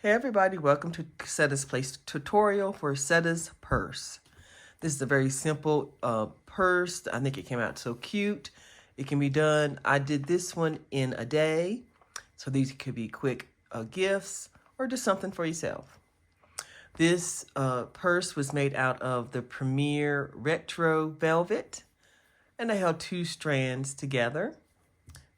Hey everybody, welcome to Cosetta's Place tutorial for SETTA'S purse. This is a very simple purse. I think it came out so cute. It can be done. I did this one in a day. So these could be quick gifts or just something for yourself. This purse was made out of the Premier Retro Velvet. And I held 2 strands together.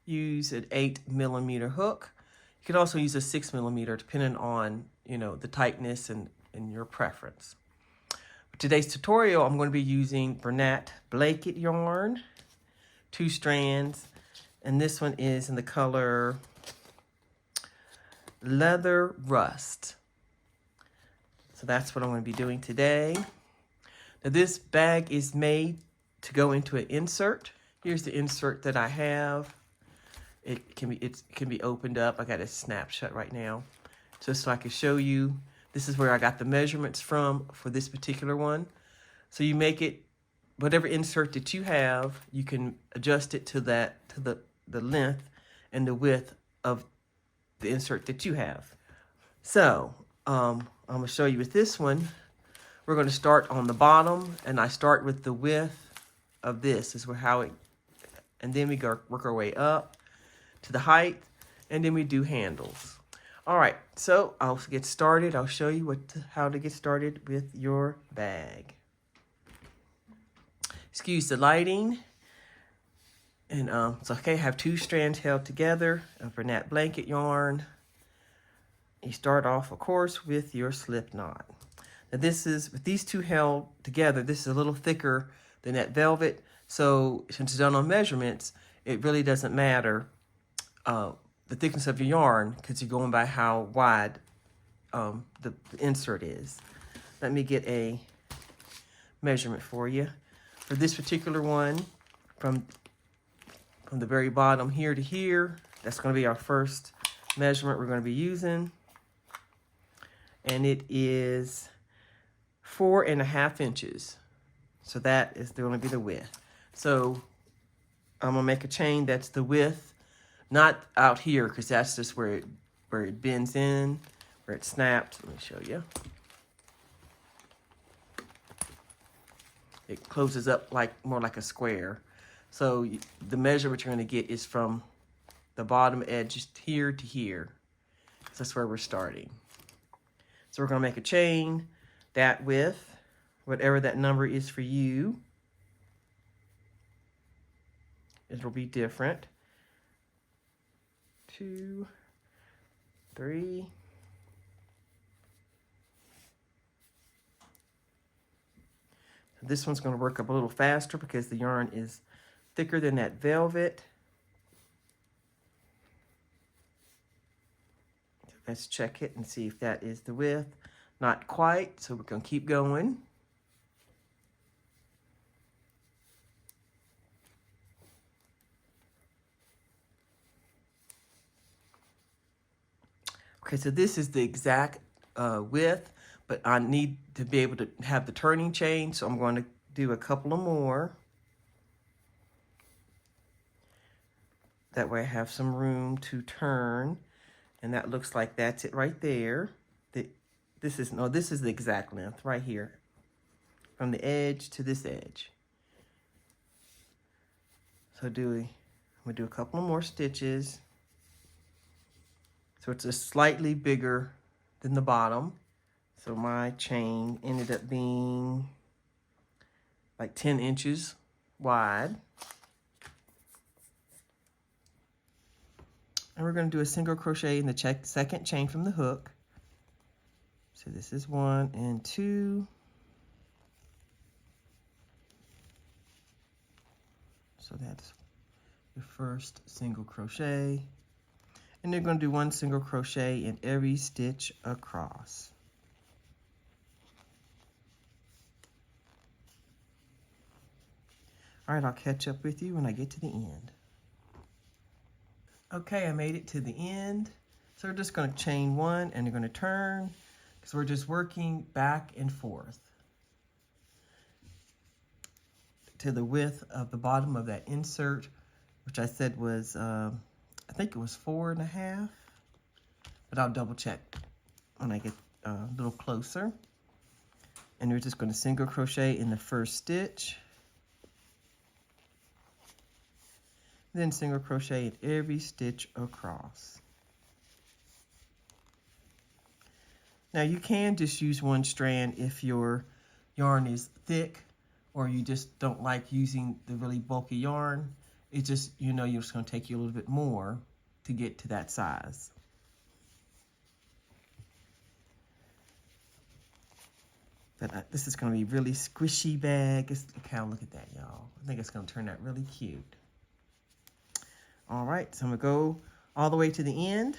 Use an 8mm hook. You can also use a 6mm depending on, the tightness and your preference. For today's tutorial, I'm going to be using Bernat blanket yarn, 2 strands, and this one is in the color Leather Rust. So that's what I'm going to be doing today. Now this bag is made to go into an insert. Here's the insert that I have. It can be opened up. I got a snapshot right now, just so I can show you. This is where I got the measurements from for this particular one. So you make it, whatever insert that you have, you can adjust it to the length and the width of the insert that you have. So I'm gonna show you with this one. We're gonna start on the bottom, and I start with the width of this. Is how it, and then we go work our way up to the height, and then we do handles. All right, so I'll get started. I'll show you how to get started with your bag. Excuse the lighting. And it's okay, I have 2 strands held together of Bernat blanket yarn. You start off, of course, with your slip knot. Now with these 2 held together, this is a little thicker than that velvet. So since it's done on measurements, it really doesn't matter the thickness of your yarn, because you're going by how wide the insert is. Let me get a measurement for you. For this particular one, from the very bottom here to here, that's going to be our first measurement we're going to be using. And it is 4.5 inches. So that is going to be the width. So I'm going to make a chain that's the width. Not out here, because that's just where it bends in, where it snaps. Let me show you. It closes up more like a square. So the measurement you're going to get is from the bottom edge just here to here. So that's where we're starting. So we're going to make a chain that width, whatever that number is for you. It'll be different. 2, 3. This one's going to work up a little faster because the yarn is thicker than that velvet. Let's check it and see if that is the width. Not quite, so we're going to keep going. Okay, so this is the exact width, but I need to be able to have the turning chain, so I'm going to do a couple of more. That way I have some room to turn, and that looks like that's it right there. This is the exact length right here, from the edge to this edge. So I'm going to do a couple of more stitches. So it's just slightly bigger than the bottom. So my chain ended up being like 10 inches wide. And we're going to do a single crochet in the second chain from the hook. So this is 1 and 2. So that's the first single crochet. And they're going to do 1 single crochet in every stitch across. All right, I'll catch up with you when I get to the end. Okay, I made it to the end. So we're just going to chain 1 and you're going to turn, because we're just working back and forth to the width of the bottom of that insert, which I said was I think it was 4.5, but I'll double check. when I get a little closer. And we're just going to single crochet in the first stitch, then single crochet in every stitch across. Now you can just use one strand if your yarn is thick or you just don't like using the really bulky yarn. It's just, you know, you're just going to take you a little bit more to get to that size. But this is going to be really squishy bag. Look at that, y'all. I think it's going to turn out really cute. All right, so I'm going to go all the way to the end,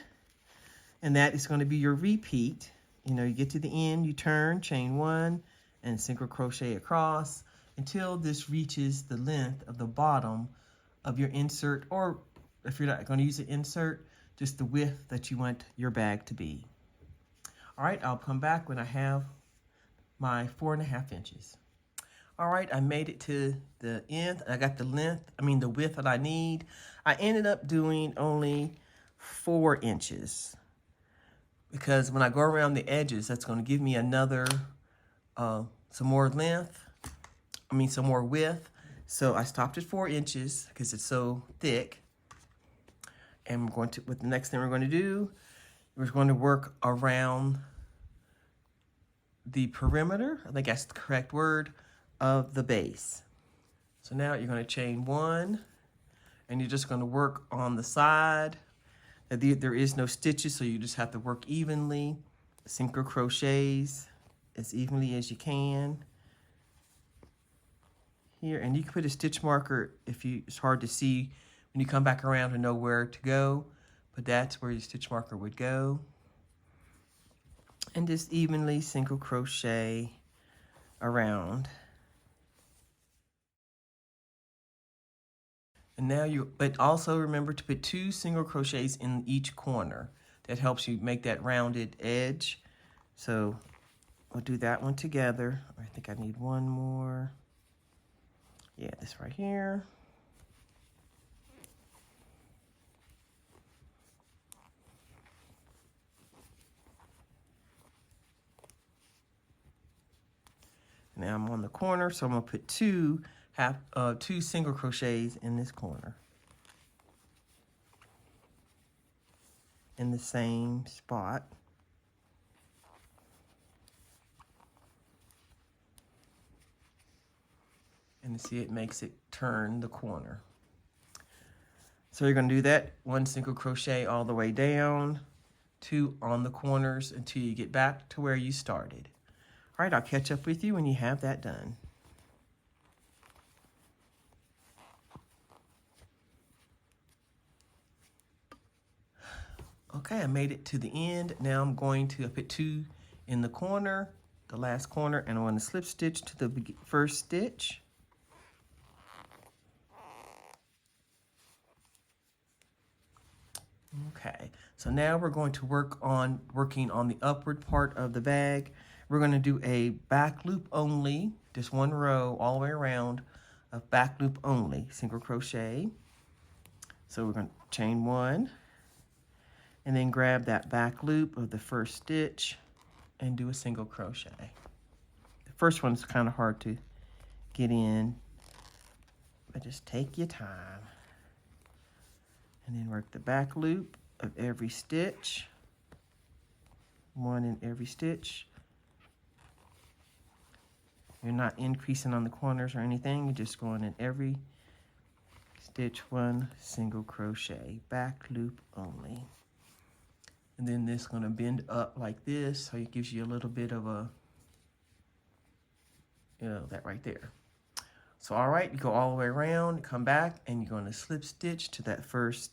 and that is going to be your repeat. You know, you get to the end, you turn, chain 1, and single crochet across until this reaches the length of the bottom of your insert, or if you're not going to use an insert, just the width that you want your bag to be. All right, I'll come back when I have my 4.5 inches. All right, I made it to the end. I got the width that I need. I ended up doing only 4 inches because when I go around the edges, that's going to give me another, some more width. So I stopped at 4 inches because it's so thick. And the next thing we're going to do, we're going to work around the perimeter, I think that's the correct word, of the base. So now you're going to chain 1, and you're just going to work on the side. There is no stitches, so you just have to work evenly. Single crochets as evenly as you can. Here, and you can put a stitch marker if it's hard to see when you come back around to know where to go, but that's where your stitch marker would go. And just evenly single crochet around. And now but also remember to put 2 single crochets in each corner. That helps you make that rounded edge. So we'll do that one together. I think I need one more. Yeah, this right here. Now I'm on the corner, so I'm gonna put 2 single crochets in this corner. In the same spot. And you see it makes it turn the corner. So you're gonna do that 1 single crochet all the way down, 2 on the corners until you get back to where you started. All right, I'll catch up with you when you have that done. Okay, I made it to the end. Now I'm going to put 2 in the corner, the last corner, and I want to slip stitch to the first stitch. Okay, so now we're going to working on the upward part of the bag. We're going to do a back loop only, just 1 row all the way around of back loop only, single crochet. So we're going to chain 1 and then grab that back loop of the first stitch and do a single crochet. The first one's kind of hard to get in, but just take your time. And then work the back loop of every stitch, 1 in every stitch. You're not increasing on the corners or anything, you're just going in every stitch, 1 single crochet, back loop only. And then this is going to bend up like this, so it gives you a little bit of a, that right there. So all right, you go all the way around, come back, and you're going to slip stitch to that first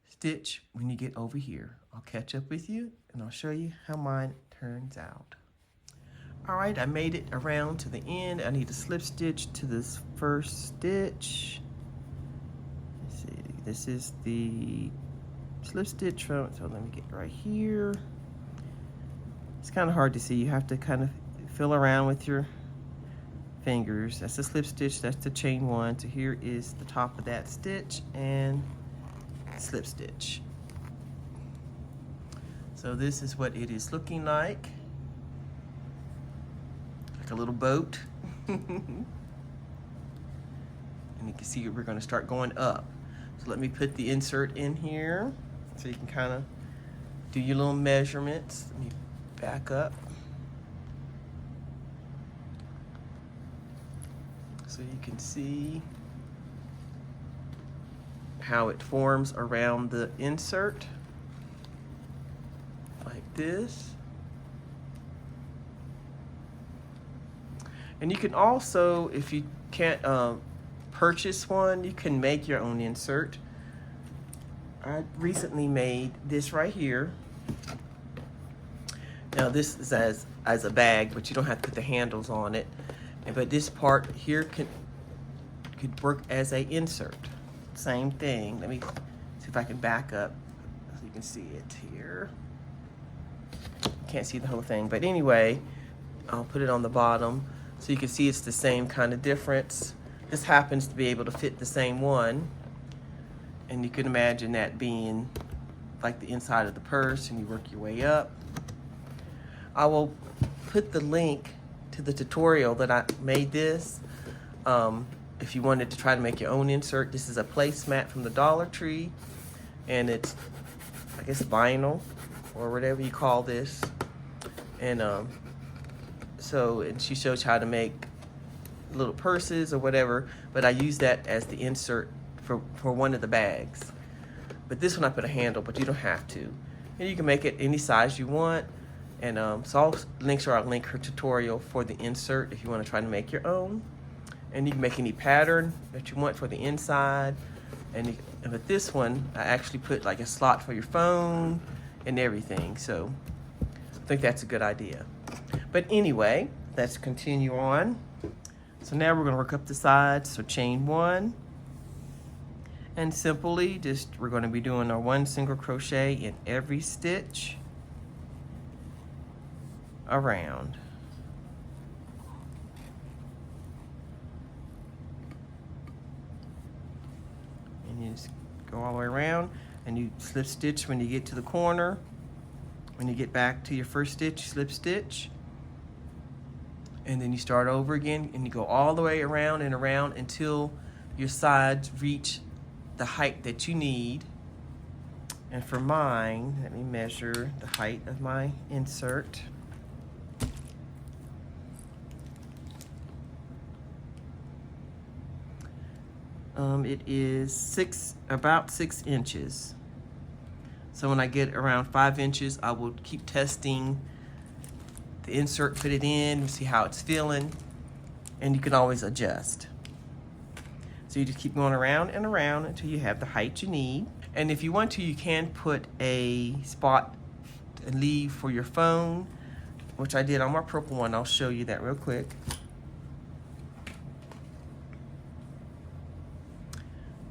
stitch when you get over here. I'll catch up with you, and I'll show you how mine turns out. All right, I made it around to the end. I need to slip stitch to this first stitch. Let's see, this is the slip stitch from, so let me get right here. It's kind of hard to see. You have to kind of feel around with your fingers. That's the slip stitch, that's the chain 1. So here is the top of that stitch and slip stitch. So this is what it is looking like a little boat. And you can see we're going to start going up. So let me put the insert in here so you can kind of do your little measurements. Let me back up. So you can see how it forms around the insert, like this. And you can also, if you can't purchase one, you can make your own insert. I recently made this right here. Now this is as a bag, but you don't have to put the handles on it. But this part here could work as a insert. Same thing. Let me see if I can back up so you can see it here. Can't see the whole thing, but anyway, I'll put it on the bottom so you can see it's the same kind of difference. This happens to be able to fit the same one, and you can imagine that being like the inside of the purse, and you work your way up. I will put the link to the tutorial that I made this. If you wanted to try to make your own insert, this is a placemat from the Dollar Tree, and it's, I guess, vinyl or whatever you call this. And and she shows how to make little purses or whatever, but I use that as the insert for one of the bags. But this one I put a handle, but you don't have to. And you can make it any size you want. And so I'll link her tutorial for the insert if you want to try to make your own. And you can make any pattern that you want for the inside. And with this one, I actually put like a slot for your phone and everything. So I think that's a good idea. But anyway, let's continue on. So now we're going to work up the sides. So chain 1. And simply we're going to be doing our 1 single crochet in every stitch around. And you just go all the way around, and you slip stitch when you get to the corner. When you get back to your first stitch, slip stitch. And then you start over again, and you go all the way around and around until your sides reach the height that you need. And for mine, let me measure the height of my insert. It is about 6 inches. So when I get around 5 inches, I will keep testing the insert, put it in, and see how it's feeling, and you can always adjust. So you just keep going around and around until you have the height you need. And if you want to, you can put a spot and leave for your phone, which I did on my purple one. I'll show you that real quick.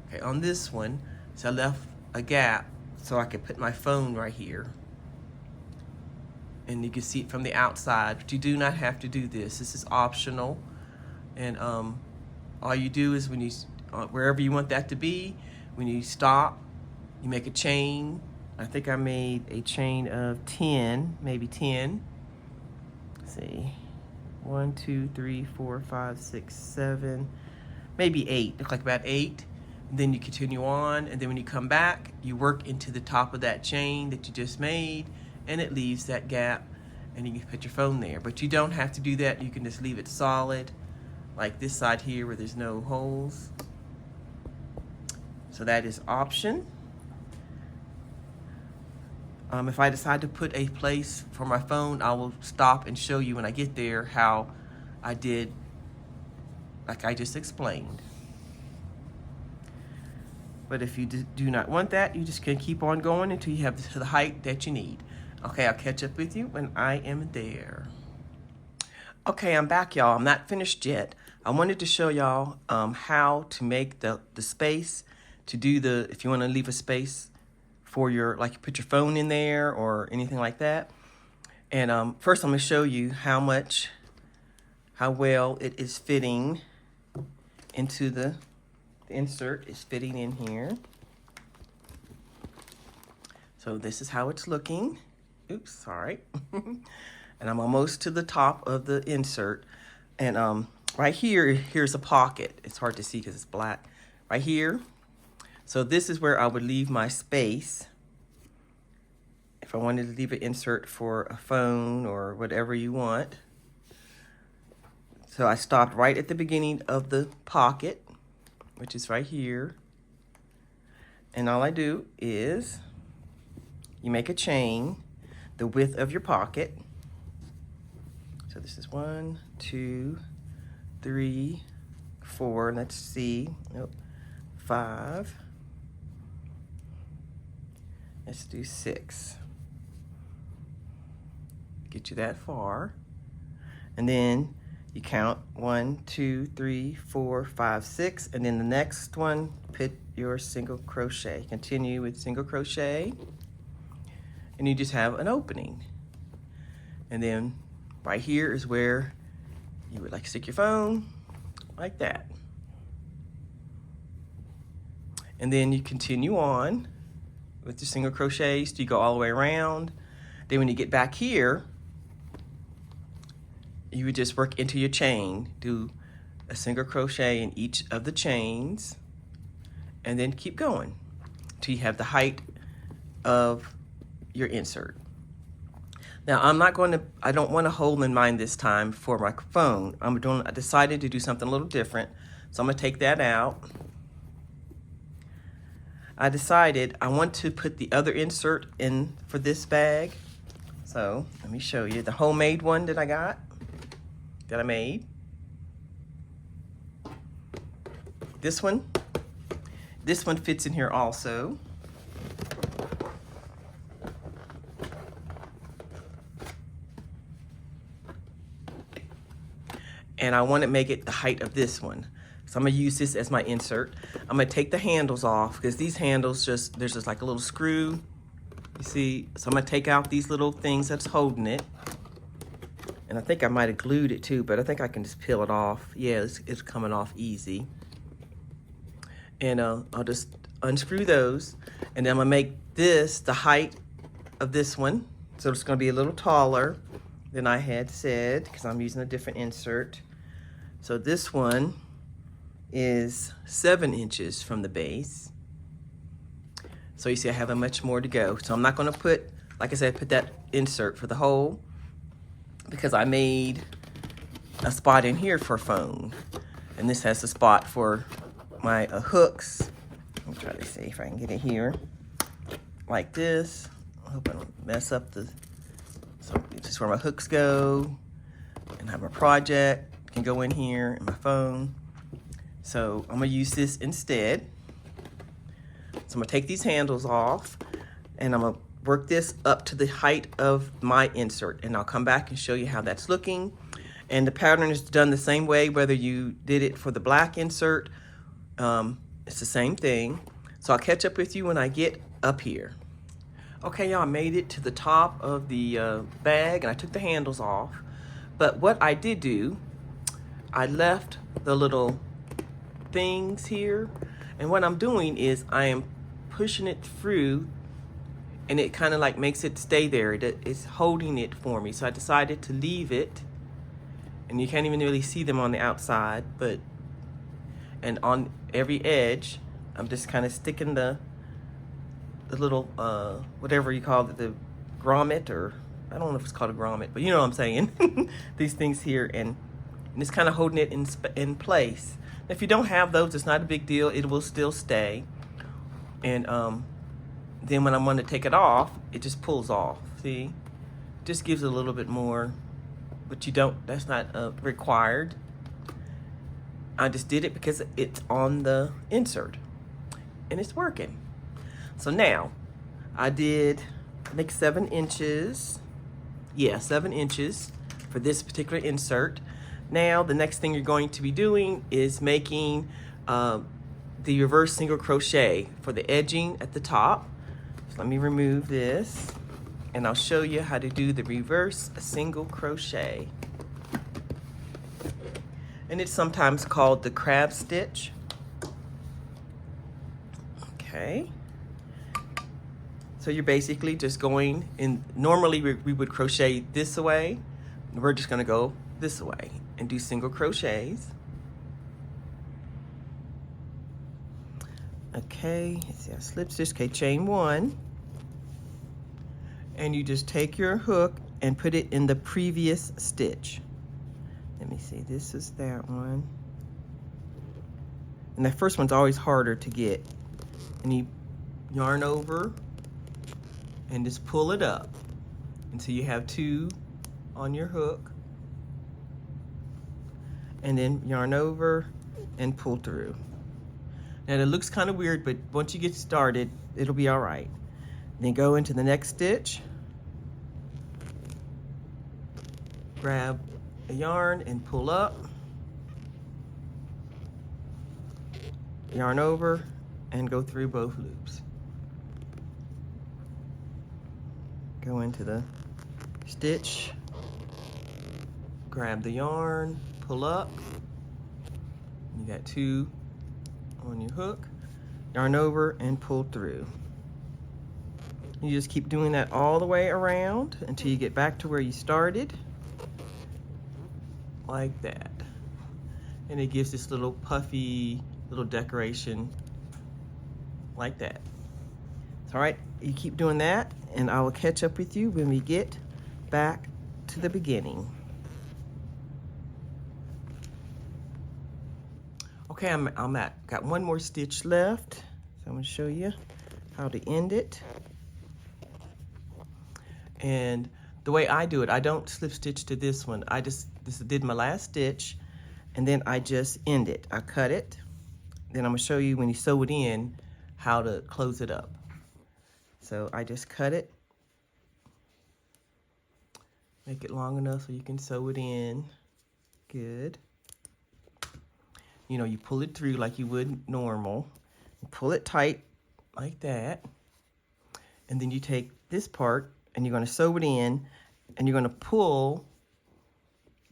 Okay, on this one, so I left a gap so I could put my phone right here. And you can see it from the outside, but you do not have to do this. This is optional. And all you do is when you, wherever you want that to be, when you stop, you make a chain. I think I made a chain of 10, maybe 10. Let's see, 1, 2, 3, 4, 5, 6, 7, maybe 8. Look like about 8. And then you continue on, and then when you come back, you work into the top of that chain that you just made, and it leaves that gap, and you can put your phone there. But you don't have to do that. You can just leave it solid, like this side here where there's no holes. So that is option. If I decide to put a place for my phone, I will stop and show you when I get there how I did, like I just explained. But if you do not want that, you just can keep on going until you have the height that you need. Okay, I'll catch up with you when I am there. Okay, I'm back, y'all. I'm not finished yet. I wanted to show y'all how to make the space to do the, if you want to leave a space for your, like you put your phone in there or anything like that. And first I'm going to show you how well it is fitting into the insert is fitting in here. So this is how it's looking. Oops, sorry. And I'm almost to the top of the insert. And right here, here's a pocket. It's hard to see because it's black. Right here. So this is where I would leave my space if I wanted to leave an insert for a phone or whatever you want. So I stopped right at the beginning of the pocket, which is right here. And all I do is you make a chain the width of your pocket. So this is 1, 2, 3, 4, let's see, nope, 5. Let's do 6. Get you that far. And then you count 1, 2, 3, 4, 5, 6, and then the next one, put your single crochet. Continue with single crochet, and you just have an opening. And then right here is where you would like stick your phone, like that. And then you continue on with the single crochets till you go all the way around. Then when you get back here, you would just work into your chain, do a single crochet in each of the chains, and then keep going till you have the height of your insert. Now I don't want to hold in mind this time for my phone. I decided to do something a little different, so I'm gonna take that out. I decided I want to put the other insert in for this bag. So let me show you the homemade one that I made. This one fits in here also. And I want to make it the height of this one. So I'm gonna use this as my insert. I'm gonna take the handles off because these handles there's just like a little screw, you see? So I'm gonna take out these little things that's holding it. And I think I might have glued it too, but I think I can just peel it off. Yeah, it's coming off easy. And I'll just unscrew those. And then I'm gonna make this the height of this one. So it's gonna be a little taller than I had said because I'm using a different insert. So this one is 7 inches from the base. So you see I have a much more to go. So I'm not gonna put, like I said, put that insert for the hole because I made a spot in here for a phone. And this has a spot for my hooks. Let me try to see if I can get it here. Like this. I hope I don't mess up the, so this is where my hooks go. And I have a project, can go in here, and my phone. So I'm gonna use this instead. So I'm gonna take these handles off and I'm gonna work this up to the height of my insert, and I'll come back and show you how that's looking. And the pattern is done the same way whether you did it for the black insert. It's the same thing. So I'll catch up with you when I get up here. Okay, y'all, I made it to the top of the bag and I took the handles off. But what I did do, I left the little things here, and what I'm doing is I am pushing it through, and it kind of like makes it stay there. It's holding it for me. So I decided to leave it, and you can't even really see them on the outside, and on every edge I'm just kind of sticking the little whatever you call it, the grommet, or I don't know if it's called a grommet, but you know what I'm saying. These things here, and it's kind of holding it in place. If you don't have those, it's not a big deal. It will still stay. And then when I want to take it off, it just pulls off. See? Just gives it a little bit more, but that's not required. I just did it because it's on the insert and it's working. So now I think 7 inches. Yeah, 7 inches for this particular insert. Now the next thing you're going to be doing is making the reverse single crochet for the edging at the top. So let me remove this and I'll show you how to do the reverse single crochet. And it's sometimes called the crab stitch. Okay. So you're basically just going in. Normally we would crochet this way. We're just going to go this way and do single crochets. Okay, let's see, I slip stitch. Okay, chain 1. And you just take your hook and put it in the previous stitch. Let me see, this is that one. And that first one's always harder to get. And you yarn over and just pull it up until you have 2 on your hook. And then yarn over and pull through. Now it looks kind of weird, but once you get started, it'll be all right. Then go into the next stitch, grab a yarn and pull up, yarn over, and go through both loops. Go into the stitch, grab the yarn, pull up, you got 2 on your hook, yarn over and pull through. You just keep doing that all the way around until you get back to where you started, like that. And it gives this little puffy little decoration like that. All right, you keep doing that and I will catch up with you when we get back to the beginning. Okay, got one more stitch left. So I'm gonna show you how to end it. And the way I do it, I don't slip stitch to this one. This did my last stitch and then I just end it. I cut it. Then I'm gonna show you when you sew it in, how to close it up. So I just cut it. Make it long enough so you can sew it in. Good. You know, you pull it through like you would normal. Pull it tight like that. And then you take this part and you're going to sew it in and you're going to pull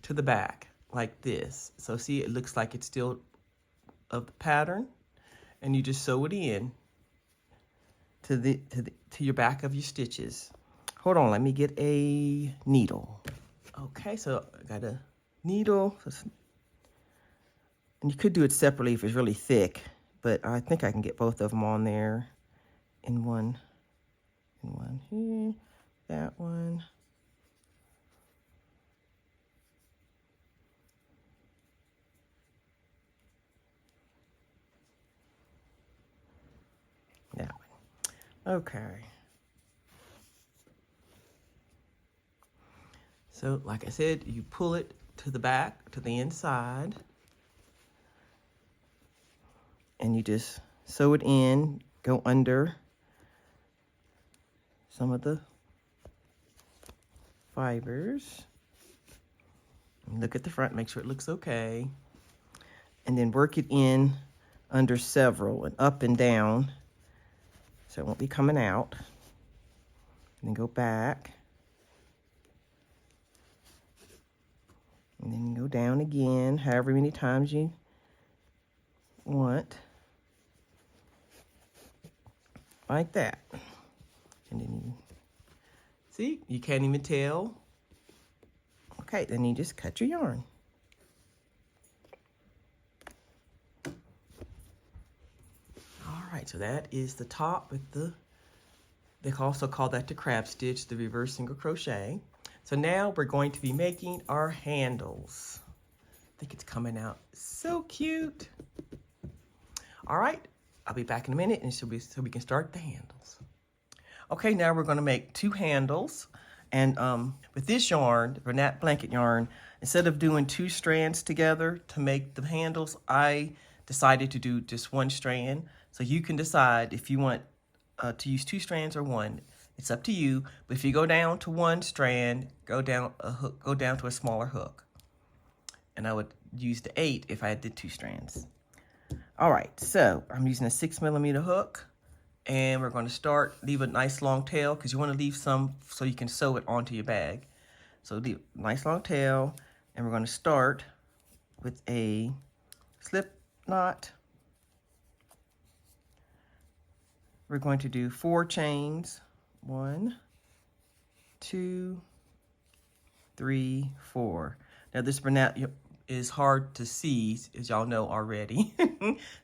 to the back like this. So see, it looks like it's still of the pattern, and you just sew it in to your back of your stitches. Hold on, let me get a needle. Okay, so I got a needle. And you could do it separately if it's really thick, but I think I can get both of them on there in one here, that one. That one. Okay. So, like I said, you pull it to the back, to the inside. And you just sew it in, go under some of the fibers. Look at the front, make sure it looks okay. And then work it in under several and up and down so it won't be coming out. And then go back. And then go down again, however many times you want. Like that. And then you see, you can't even tell. Okay, then you just cut your yarn. All right, so that is the top with the, they also call that the crab stitch, the reverse single crochet. So now we're going to be making our handles. I think it's coming out so cute. All right, I'll be back in a minute and so we can start the handles. Okay, now we're gonna make 2 handles. And with this yarn, the Nat blanket yarn, instead of doing 2 strands together to make the handles, I decided to do just 1 strand. So you can decide if you want to use 2 strands or 1. It's up to you. But if you go down to 1 strand, go down to a smaller hook. And I would use the 8 if I did 2 strands. All right, so I'm using a 6mm hook, and we're going to leave a nice long tail because you want to leave some so you can sew it onto your bag. So leave a nice long tail, and we're going to start with a slip knot. We're going to do 4 chains, 1, 2, 3, 4. Now this burnette is hard to see, as y'all know already.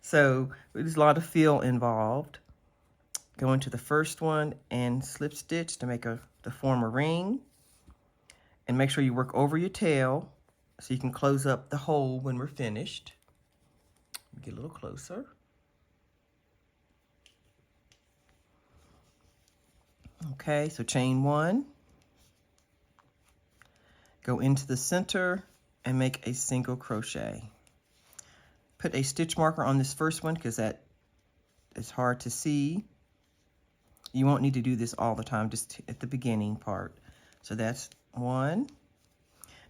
So there's a lot of feel involved. Go into the first one and slip stitch to form a ring. And make sure you work over your tail so you can close up the hole when we're finished. Get a little closer. Okay, so chain 1. Go into the center and make a single crochet. Put a stitch marker on this first one because that is hard to see. You won't need to do this all the time, just at the beginning part. So that's 1.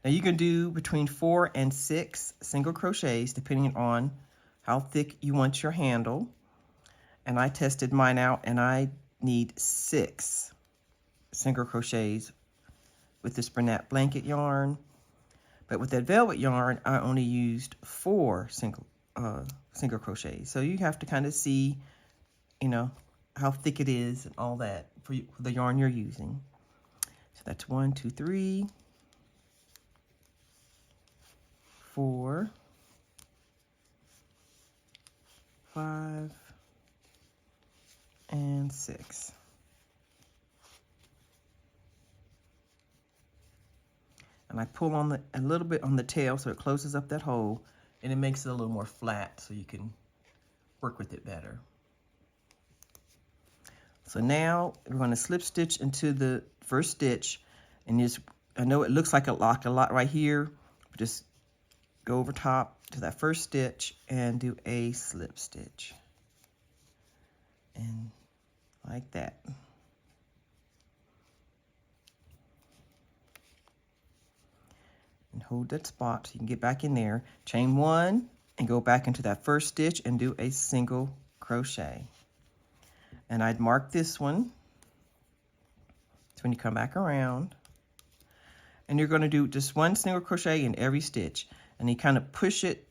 Now you can do between 4 and 6 single crochets depending on how thick you want your handle. And I tested mine out and I need 6 single crochets with this burnette blanket yarn. But with that velvet yarn, I only used 4 single crochets. So you have to kind of see, you know, how thick it is and all that for the yarn you're using. So that's 1, 2, 3, 4, 5, and 6. And I pull on a little bit on the tail so it closes up that hole, and it makes it a little more flat so you can work with it better. So now we're going to slip stitch into the first stitch, and just, I know it looks like a lot right here, but just go over top to that first stitch and do a slip stitch. And like that. And hold that spot so you can get back in there. Chain 1 and go back into that first stitch and do a single crochet. And I'd mark this one. So when you come back around, and you're going to do just 1 single crochet in every stitch, and you kind of push it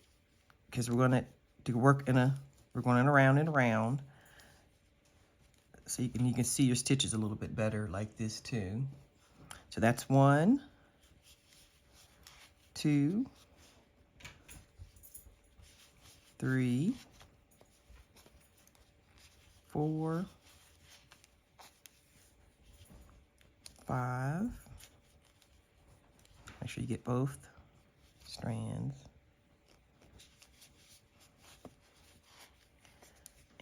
because we're going to work we're going around and around. So you can see your stitches a little bit better like this too. So that's 1, 2, 3, 4, 5. Make sure you get both strands.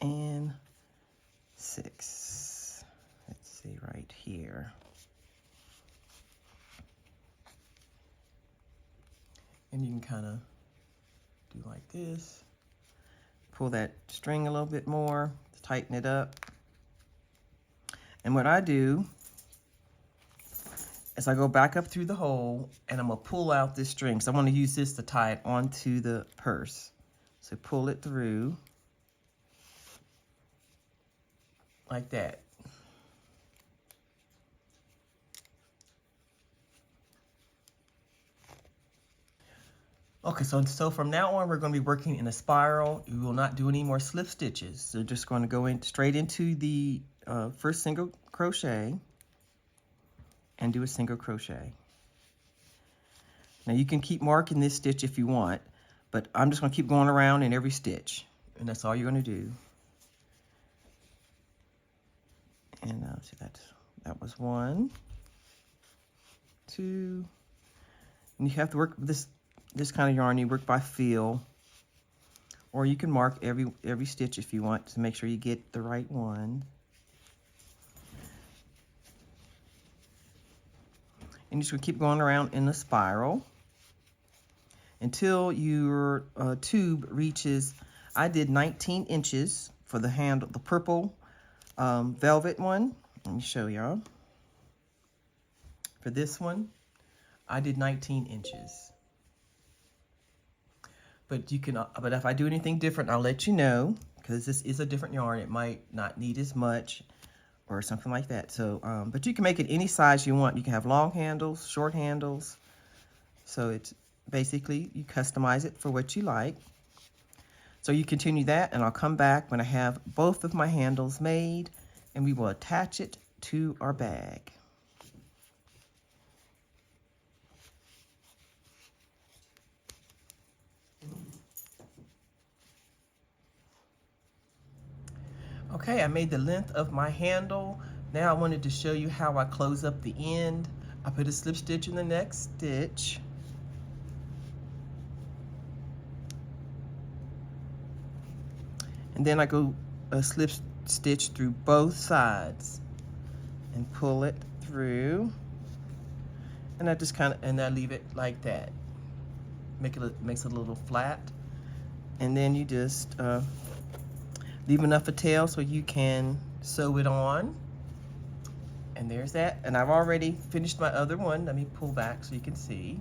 And 6. Let's see right here. And you can kind of do like this. Pull that string a little bit more, tighten it up. And what I do is I go back up through the hole and I'm gonna pull out this string. So I want to use this to tie it onto the purse. So pull it through like that. Okay, so from now on, we're going to be working in a spiral. We will not do any more slip stitches. So just going to go in straight into the first single crochet and do a single crochet. Now you can keep marking this stitch if you want, but I'm just going to keep going around in every stitch, and that's all you're going to do. And see, that was 1, 2, and you have to work with this kind of yarn. You work by feel, or you can mark every stitch if you want to make sure you get the right one. And you're just going to keep going around in a spiral until your tube reaches, I did 19 inches for the handle, the purple velvet one. Let me show y'all. For this one, I did 19 inches. But you can, but if I do anything different, I'll let you know, because this is a different yarn. It might not need as much or something like that. So, but you can make it any size you want. You can have long handles, short handles. So it's basically, you customize it for what you like. So you continue that, and I'll come back when I have both of my handles made, and we will attach it to our bag. Okay, I made the length of my handle. Now I wanted to show you how I close up the end. I put a slip stitch in the next stitch. And then I go a slip stitch through both sides and pull it through. And I just I leave it like that. Makes it a little flat. And then you just leave enough of tail so you can sew it on. And there's that. And I've already finished my other one. Let me pull back so you can see.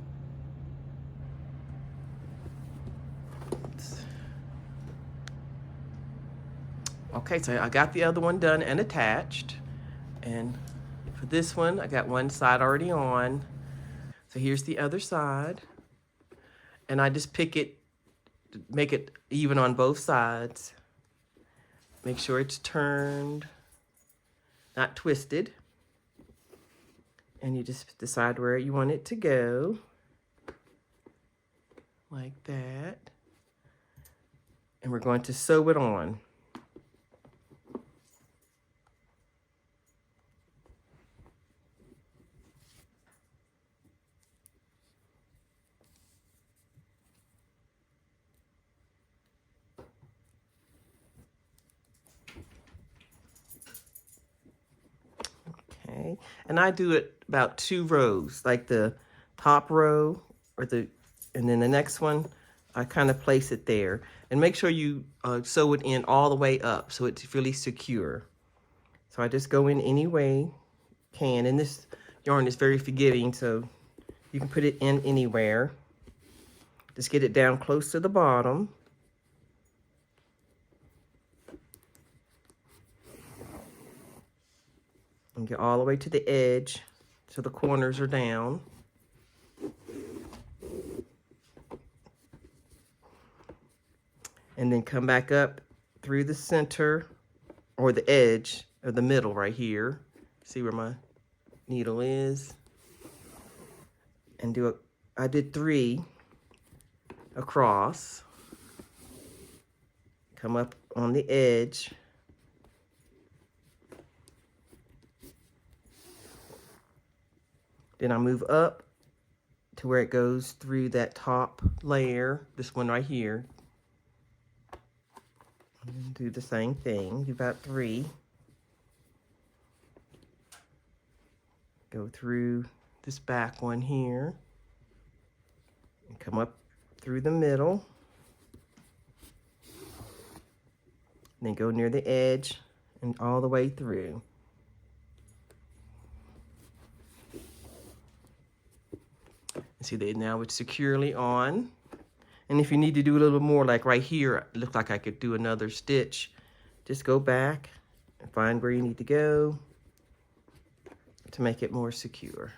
Okay, so I got the other one done and attached. And for this one, I got one side already on. So here's the other side. And I just pick it, make it even on both sides. Make sure it's turned, not twisted. And you just decide where you want it to go. Like that. And we're going to sew it on. Okay, and I do it about 2 rows, like the top row and then the next one, I kind of place it there. And make sure you sew it in all the way up so it's really secure. So I just go in any way you can, and this yarn is very forgiving, so you can put it in anywhere. Just get it down close to the bottom. And get all the way to the edge so the corners are down. And then come back up through the center or the edge of the middle right here. See where my needle is? And I did 3 across. Come up on the edge. Then I move up to where it goes through that top layer, this one right here. And do the same thing, do about 3. Go through this back one here. And come up through the middle. And then go near the edge and all the way through. See that now it's securely on. And if you need to do a little more, like right here, it looked like I could do another stitch. Just go back and find where you need to go to make it more secure.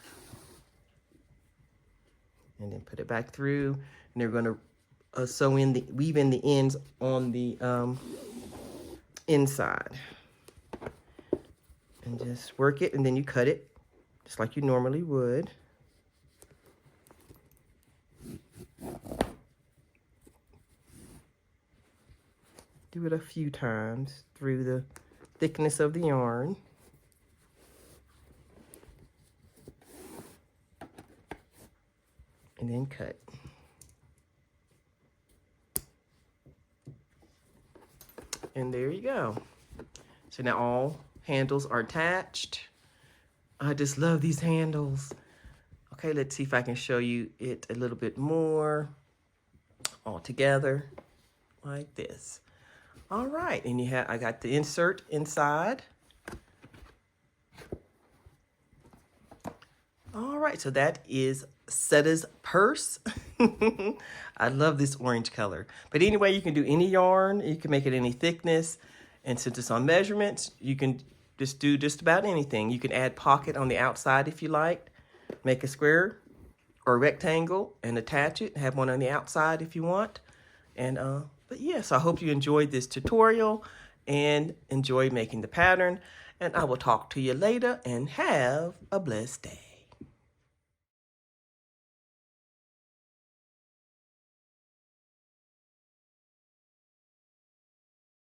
And then put it back through. And they're going to weave in the ends on the inside. And just work it, and then you cut it just like you normally would. Do it a few times through the thickness of the yarn. And then cut. And there you go. So now all handles are attached. I just love these handles. Okay, let's see if I can show you it a little bit more all together like this. All right, and I got the insert inside. All right, so that is SETTA'S purse. I love this orange color. But anyway, you can do any yarn. You can make it any thickness. And since it's on measurements, you can just do just about anything. You can add pocket on the outside if you like. Make a square or a rectangle and attach it. Have one on the outside if you want. And but yes, I hope you enjoyed this tutorial and enjoyed making the pattern. And I will talk to you later, and have a blessed day.